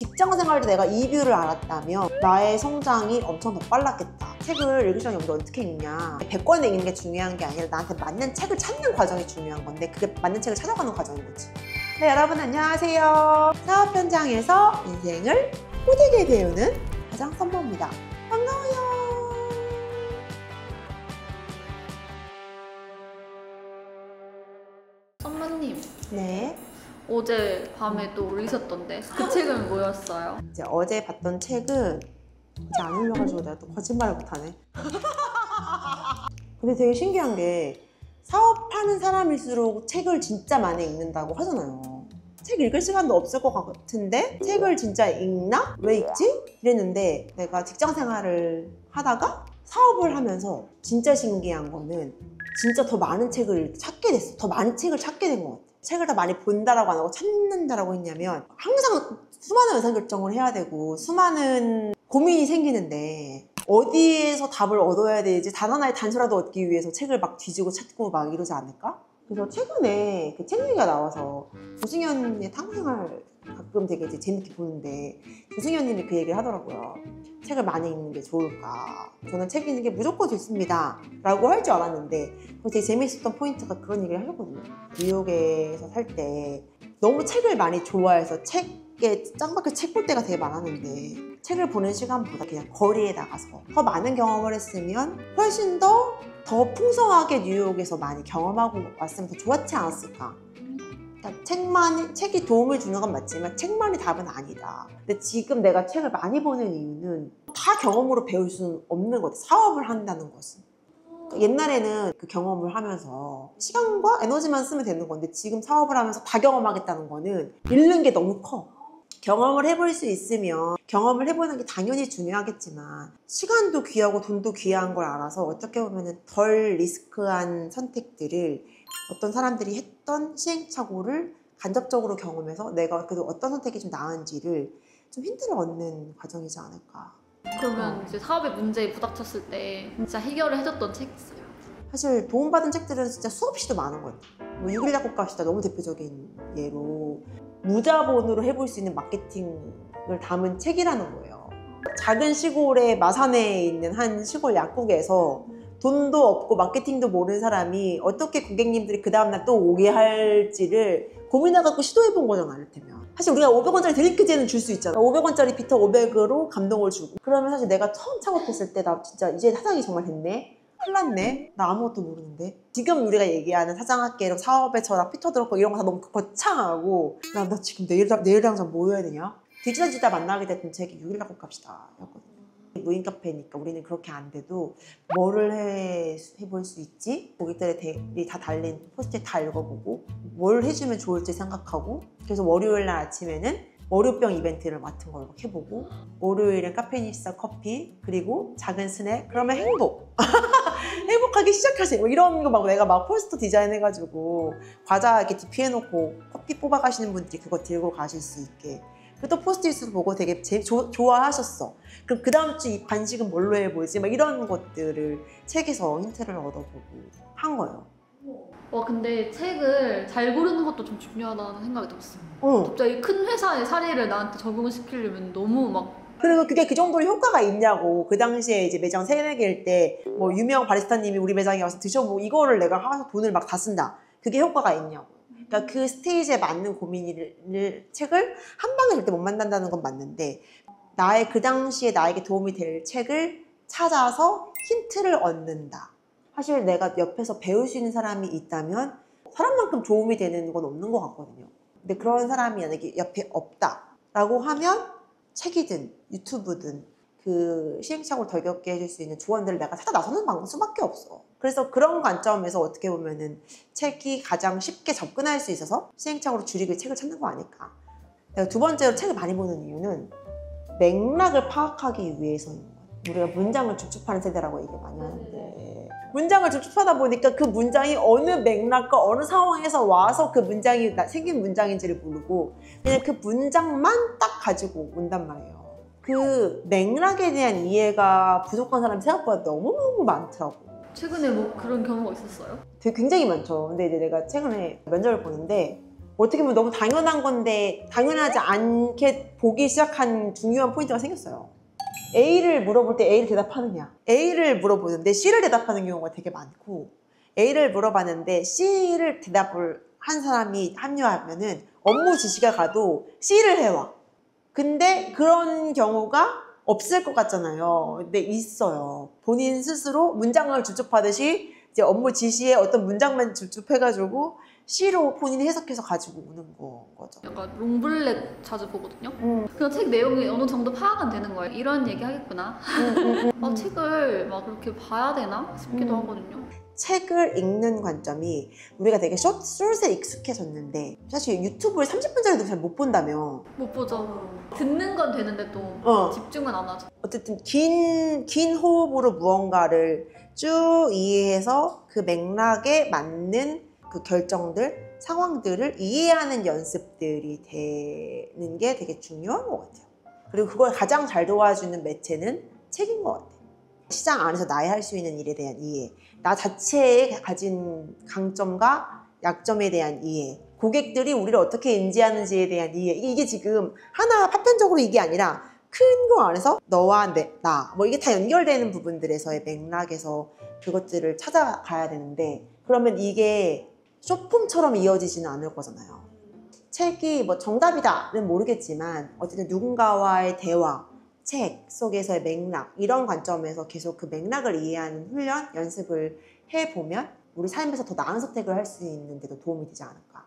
직장 생활 때 내가 이 뷰를 알았다면 나의 성장이 엄청 더 빨랐겠다. 책을 읽을 시간이 없는데 어떻게 읽냐. 100권을 읽는 게 중요한 게 아니라 나한테 맞는 책을 찾는 과정이 중요한 건데 그게 맞는 책을 찾아가는 과정인 거지. 네, 여러분 안녕하세요. 사업 현장에서 인생을 호되게 배우는 가장 선보입니다. 반가워요. 선배님, 네. 어제 밤에 또 올리셨던데 그 책은 뭐였어요? 이제 어제 봤던 책은 이제 안 올려가지고 내가 또 거짓말을 못하네. 근데 되게 신기한 게 사업하는 사람일수록 책을 진짜 많이 읽는다고 하잖아요. 책 읽을 시간도 없을 것 같은데 책을 진짜 읽나? 왜 읽지? 이랬는데 내가 직장 생활을 하다가 사업을 하면서 진짜 신기한 거는 진짜 더 많은 책을 찾게 됐어. 더 많은 책을 찾게 된 것 같아. 책을 더 많이 본다라고 안 하고 찾는다라고 했냐면 항상 수많은 의사결정을 해야 되고 수많은 고민이 생기는데 어디에서 답을 얻어야 되지 단 하나의 단서라도 얻기 위해서 책을 막 뒤지고 찾고 막 이러지 않을까? 그래서 최근에 그 책 얘기가 나와서 조승연의 탕생활 가끔 되게 이제 재밌게 보는데 조승연님이 그 얘기를 하더라고요. 책을 많이 읽는 게 좋을까? 저는 책 읽는 게 무조건 좋습니다 라고 할 줄 알았는데 되게 재밌었던 포인트가 그런 얘기를 하셨거든요. 뉴욕에서 살 때 너무 책을 많이 좋아해서 책에 짱박혀 책 볼 때가 되게 많았는데 책을 보는 시간보다 그냥 거리에 나가서 더 많은 경험을 했으면 훨씬 더 풍성하게 뉴욕에서 많이 경험하고 왔으면 더 좋았지 않았을까. 그러니까 책이 도움을 주는 건 맞지만 책만이 답은 아니다. 근데 지금 내가 책을 많이 보는 이유는 다 경험으로 배울 수는 없는 것 같아. 사업을 한다는 것은. 그러니까 옛날에는 그 경험을 하면서 시간과 에너지만 쓰면 되는 건데 지금 사업을 하면서 다 경험하겠다는 거는 잃는 게 너무 커. 경험을 해볼 수 있으면 경험을 해보는 게 당연히 중요하겠지만 시간도 귀하고 돈도 귀한 걸 알아서 어떻게 보면 덜 리스크한 선택들을 어떤 사람들이 했던 시행착오를 간접적으로 경험해서 내가 그래도 어떤 선택이 좀 나은지를 좀 힌트를 얻는 과정이지 않을까. 그러면 이제 사업에 문제에 부닥쳤을 때 진짜 해결을 해줬던 책 있어요? 사실 도움받은 책들은 진짜 수없이도 많은 것 같아요. 뭐 6일 작곡가 너무 대표적인 예로 무자본으로 해볼 수 있는 마케팅을 담은 책이라는 거예요. 작은 시골의 마산에 있는 한 시골 약국에서 돈도 없고 마케팅도 모르는 사람이 어떻게 고객님들이 그 다음날 또 오게 할지를 고민해갖고 시도해본 거잖아, 이를테면. 사실 우리가 500원짜리 드링크제는 줄 수 있잖아. 500원짜리 비터 500으로 감동을 주고. 그러면 사실 내가 처음 창업했을 때 나 진짜 이제 사장이 정말 됐네? 큰일 났네? 나 아무것도 모르는데? 지금 우리가 얘기하는 사장학계로 사업의 철학, 피터 드러커 이런 거 다 너무 거창하고 나 지금 내일 당장 뭐 해야 되냐? 뒤지다 만나게 됐던 책이 6일 작곡 갑시다 였거든요. 무인 카페니까 우리는 그렇게 안 돼도 뭐를 해볼 수 있지? 고객들이 다 달린 포스트잇 다 읽어보고 뭘 해주면 좋을지 생각하고 그래서 월요일 날 아침에는 월요병 이벤트를 맡은 걸 해보고 월요일엔 카페인스타 커피 그리고 작은 스낵 그러면 행복 행복하게 시작하세요 뭐 이런 거 막 내가 막 포스터 디자인해가지고 과자 이렇게 DP해놓고 커피 뽑아가시는 분들이 그거 들고 가실 수 있게 또 포스트잇을 보고 되게 좋아하셨어. 그럼 그 다음 주 이 간식은 뭘로 해보지? 막 이런 것들을 책에서 힌트를 얻어보고 한 거예요. 근데 책을 잘 고르는 것도 좀 중요하다는 생각이 들었어요. 갑자기 큰 회사의 사례를 나한테 적응을 시키려면 너무 막 그리고 그게 그 정도로 효과가 있냐고. 그 당시에 이제 매장 세네 개일 때 뭐 유명 바리스타님이 우리 매장에 와서 드셔보고 이거를 내가 하면서 돈을 막 다 쓴다. 그게 효과가 있냐고. 그러니까 그 스테이지에 맞는 고민을 책을 한 방에 절대 못 만든다는 건 맞는데 그 당시에 나에게 도움이 될 책을 찾아서 힌트를 얻는다. 사실 내가 옆에서 배울 수 있는 사람이 있다면 사람만큼 도움이 되는 건 없는 것 같거든요. 근데 그런 사람이 만약에 옆에 없다라고 하면 책이든 유튜브든 그 시행착오를 덜 겪게 해줄 수 있는 조언들을 내가 찾아 나서는 수밖에 없어. 그래서 그런 관점에서 어떻게 보면은 책이 가장 쉽게 접근할 수 있어서 시행착오를 줄이기 위해 책을 찾는 거 아닐까. 내가 두 번째로 책을 많이 보는 이유는 맥락을 파악하기 위해서인 거야. 우리가 문장을 줍줍하는 세대라고 얘기 많이 하는데 문장을 줍줍하다 보니까 그 문장이 어느 맥락과 어느 상황에서 와서 그 문장이 생긴 문장인지를 모르고 그냥 그 문장만 딱 가지고 온단 말이에요. 그 맥락에 대한 이해가 부족한 사람이 생각보다 너무너무 많더라고. 최근에 뭐 그런 경우가 있었어요? 되게 굉장히 많죠. 근데 이제 내가 최근에 면접을 보는데 어떻게 보면 너무 당연한 건데 당연하지 않게 보기 시작한 중요한 포인트가 생겼어요. A를 물어볼 때 A를 대답하느냐, A를 물어보는데 C를 대답하는 경우가 되게 많고, A를 물어봤는데 C를 대답을 한 사람이 합류하면은 업무 지시가 가도 C를 해와. 근데 그런 경우가 없을 것 같잖아요. 근데 있어요. 본인 스스로 문장을 주축하듯이 이제 업무 지시에 어떤 문장만 주축해가지고 C로 본인이 해석해서 가지고 오는 거죠. 약간 롱블랙 자주 보거든요. 그냥 책 내용이 어느 정도 파악은 되는 거예요. 이런 얘기 하겠구나. 책을 막 그렇게 봐야 되나 싶기도 하거든요. 책을 읽는 관점이 우리가 되게 숏에 익숙해졌는데 사실 유튜브를 30분짜리도 잘 못 본다며. 못 보죠. 듣는 건 되는데 또 집중은 안 하죠. 어쨌든 긴 호흡으로 무언가를 쭉 이해해서 그 맥락에 맞는 그 결정들, 상황들을 이해하는 연습들이 되는 게 되게 중요한 것 같아요. 그리고 그걸 가장 잘 도와주는 매체는 책인 것 같아요. 시장 안에서 나의 할 수 있는 일에 대한 이해, 나 자체에 가진 강점과 약점에 대한 이해, 고객들이 우리를 어떻게 인지하는지에 대한 이해, 이게 지금 하나 파편적으로 이게 아니라 큰 거 안에서 너와 나, 뭐 이게 다 연결되는 부분들에서의 맥락에서 그것들을 찾아가야 되는데, 그러면 이게 쇼폼처럼 이어지지는 않을 거잖아요. 책이 뭐 정답이다는 모르겠지만 어쨌든 누군가와의 대화, 책 속에서의 맥락, 이런 관점에서 계속 그 맥락을 이해하는 훈련, 연습을 해보면 우리 삶에서 더 나은 선택을 할 수 있는 데도 도움이 되지 않을까.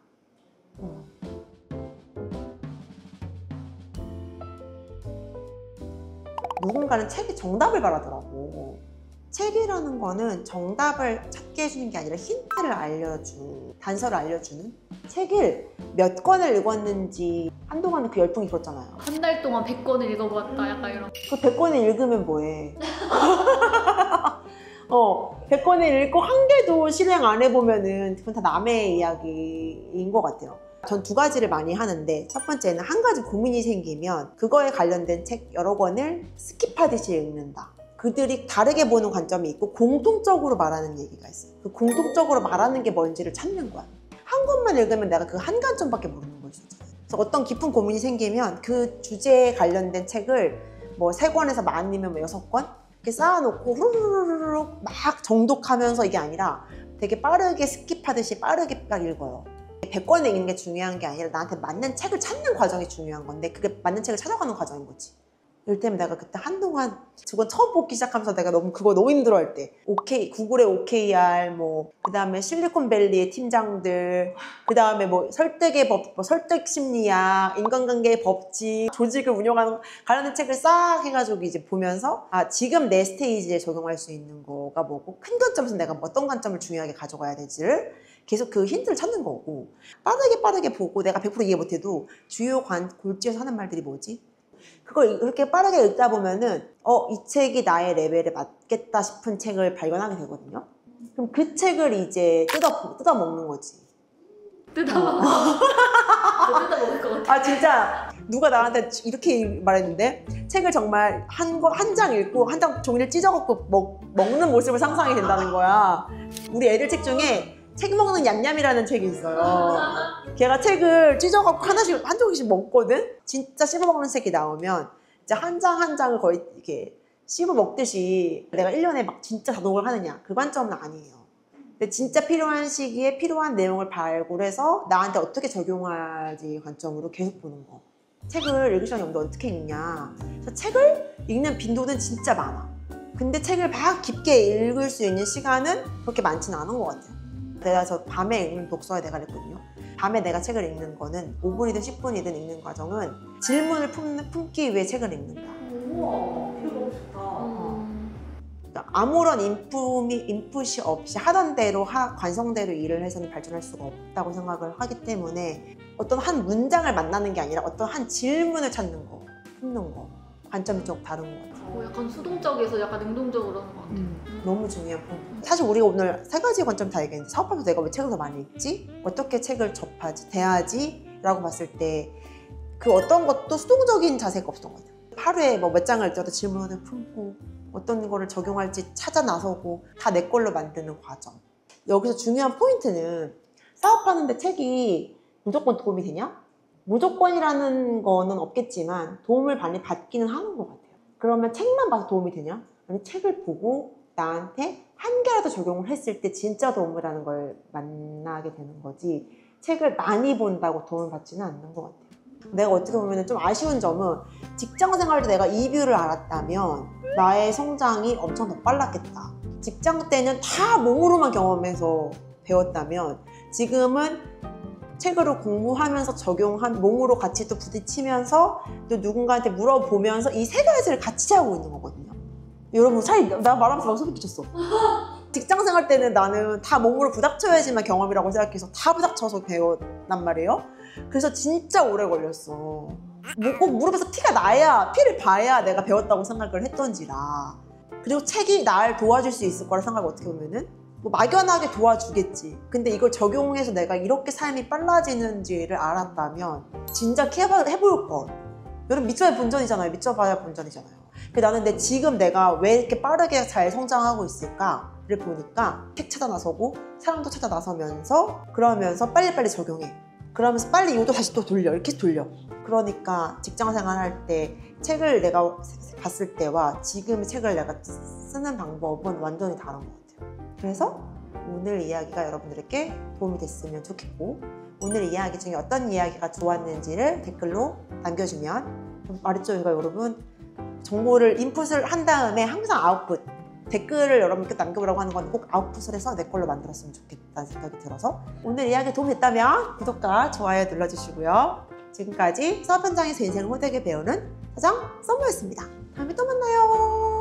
누군가는 책에 정답을 바라더라고. 책이라는 거는 정답을 찾게 해주는 게 아니라 힌트를 단서를 알려주는. 책을 몇 권을 읽었는지 한동안은 그 열풍이 있었잖아요. 한 달 동안 100권을 읽어봤다 약간 이런. 그 100권을 읽으면 뭐해. 100권을 읽고 한 개도 실행 안 해보면은 그건 다 남의 이야기인 것 같아요. 전 두 가지를 많이 하는데, 첫 번째는 한 가지 고민이 생기면 그거에 관련된 책 여러 권을 스킵하듯이 읽는다. 그들이 다르게 보는 관점이 있고 공통적으로 말하는 얘기가 있어요. 그 공통적으로 말하는 게 뭔지를 찾는 거야. 한 권만 읽으면 내가 그 한 관점밖에 모르는 걸 수 있잖아요. 그래서 어떤 깊은 고민이 생기면 그 주제에 관련된 책을 뭐 3권에서 많으면 뭐 6권 이렇게 쌓아놓고 후루루루루 막 정독하면서, 이게 아니라 되게 빠르게 스킵하듯이 빠르게 딱 읽어요. 100권을 읽는 게 중요한 게 아니라 나한테 맞는 책을 찾는 과정이 중요한 건데, 그게 맞는 책을 찾아가는 과정인 거지. 이럴 때면 내가 그때 한동안 저건 처음 뽑기 시작하면서 내가 그거 너무 힘들어할 때, 구글의 OKR, 뭐 그다음에 실리콘밸리의 팀장들, 그다음에 뭐 설득의 법, 뭐 설득 심리학, 인간관계의 법칙, 조직을 운영하는 관련된 책을 싹 해가지고 이제 보면서 지금 내 스테이지에 적용할 수 있는 거가 뭐고, 큰 관점에서 내가 어떤 관점을 중요하게 가져가야 될지를 계속 그 힌트를 찾는 거고, 빠르게 보고 내가 100% 이해 못해도 주요 골지에서 하는 말들이 뭐지? 그걸 이렇게 빠르게 읽다 보면은 이 책이 나의 레벨에 맞겠다 싶은 책을 발견하게 되거든요. 그럼 그 책을 이제 뜯어 먹는 거지. 뜯어먹을 것 같아. 진짜 누가 나한테 이렇게 말했는데, 책을 정말 한 장 읽고 한 장 종이를 찢어갖고 먹는 모습을 상상이 된다는 거야. 우리 애들 책 중에 책 먹는 얌얌이라는 책이 있어요. 걔가 책을 찢어갖고 한 종이씩 먹거든? 진짜 씹어먹는 책이 나오면 이제 한 장 한 장을 거의 이렇게 씹어먹듯이 내가 1년에 막 진짜 자독을 하느냐, 그 관점은 아니에요. 근데 진짜 필요한 시기에 필요한 내용을 발굴해서 나한테 어떻게 적용할지 관점으로 계속 보는 거. 책을 읽을 시간이 없는데 어떻게 읽냐. 그래서 책을 읽는 빈도는 진짜 많아. 근데 책을 막 깊게 읽을 수 있는 시간은 그렇게 많지는 않은 것 같아요. 그래서 밤에 읽는 독서에 내가 그랬거든요. 밤에 내가 책을 읽는 거는 5분이든 10분이든 읽는 과정은 질문을 품기 위해 책을 읽는다. 우와, 되게 너무 좋다. 그러니까 아무런 인풋이 없이 하던 대로 관성대로 일을 해서는 발전할 수가 없다고 생각을 하기 때문에 어떤 한 문장을 만나는 게 아니라 어떤 한 질문을 찾는 거, 품는 거, 관점이 좀 다른 것 같아요. 약간 수동적에서 약간 능동적으로 하는 것 같아요. 너무 중요한 포인트. 사실 우리가 오늘 3가지 관점 다 얘기했는데, 사업하면서 내가 왜 책을 더 많이 읽지? 어떻게 책을 접하지? 대하지? 라고 봤을 때 그 어떤 것도 수동적인 자세가 없었던 것 같아요. 하루에 뭐 몇 장을 읽더라도 질문을 품고 어떤 거를 적용할지 찾아 나서고 다 내 걸로 만드는 과정. 여기서 중요한 포인트는 사업하는데 책이 무조건 도움이 되냐? 무조건이라는 거는 없겠지만 도움을 많이 받기는 하는 것 같아요. 그러면 책만 봐서 도움이 되냐? 아니 책을 보고 나한테 한 개라도 적용을 했을 때 진짜 도움을 하는 걸 만나게 되는 거지 책을 많이 본다고 도움을 받지는 않는 것 같아요. 내가 어떻게 보면 좀 아쉬운 점은 직장 생활 때 내가 이 뷰를 알았다면 나의 성장이 엄청 더 빨랐겠다. 직장 때는 다 몸으로만 경험해서 배웠다면 지금은 책으로 공부하면서 적용한 몸으로 같이 또 부딪히면서 또 누군가한테 물어보면서 이 세 가지를 같이 하고 있는 거거든요. 여러분 나 말하면서 막 소름 끼쳤어. 직장 생활 때는 나는 다 몸으로 부닥쳐야지만 경험이라고 생각해서 다 부닥쳐서 배웠단 말이에요. 그래서 진짜 오래 걸렸어. 꼭 무릎에서 피가 나야, 피를 봐야 내가 배웠다고 생각을 했던지라. 그리고 책이 날 도와줄 수 있을 거라 생각을 어떻게 보면은 뭐 막연하게 도와주겠지. 근데 이걸 적용해서 내가 이렇게 삶이 빨라지는지를 알았다면 진짜 해볼 것. 여러분 믿져야 본전이잖아요. 믿져봐야 본전이잖아요. 나는 지금 내가 왜 이렇게 빠르게 잘 성장하고 있을까를 보니까 책 찾아 나서고 사람도 찾아 나서면서 그러면서 빨리빨리 적용해. 그러면서 빨리 이것도 다시 또 돌려. 이렇게 돌려. 그러니까 직장 생활할 때 책을 내가 봤을 때와 지금 책을 내가 쓰는 방법은 완전히 다른 것 같아요. 그래서 오늘 이야기가 여러분들에게 도움이 됐으면 좋겠고 오늘 이야기 중에 어떤 이야기가 좋았는지를 댓글로 남겨주면 말했죠, 이거 여러분 정보를 인풋을 한 다음에 항상 아웃풋 댓글을 여러분께 남겨보라고 하는 건 꼭 아웃풋을 해서 내 걸로 만들었으면 좋겠다는 생각이 들어서 오늘 이야기 도움이 됐다면 구독과 좋아요 눌러주시고요. 지금까지 사업 현장에서 인생을 호되게 배우는 사장 썸머였습니다. 다음에 또 만나요.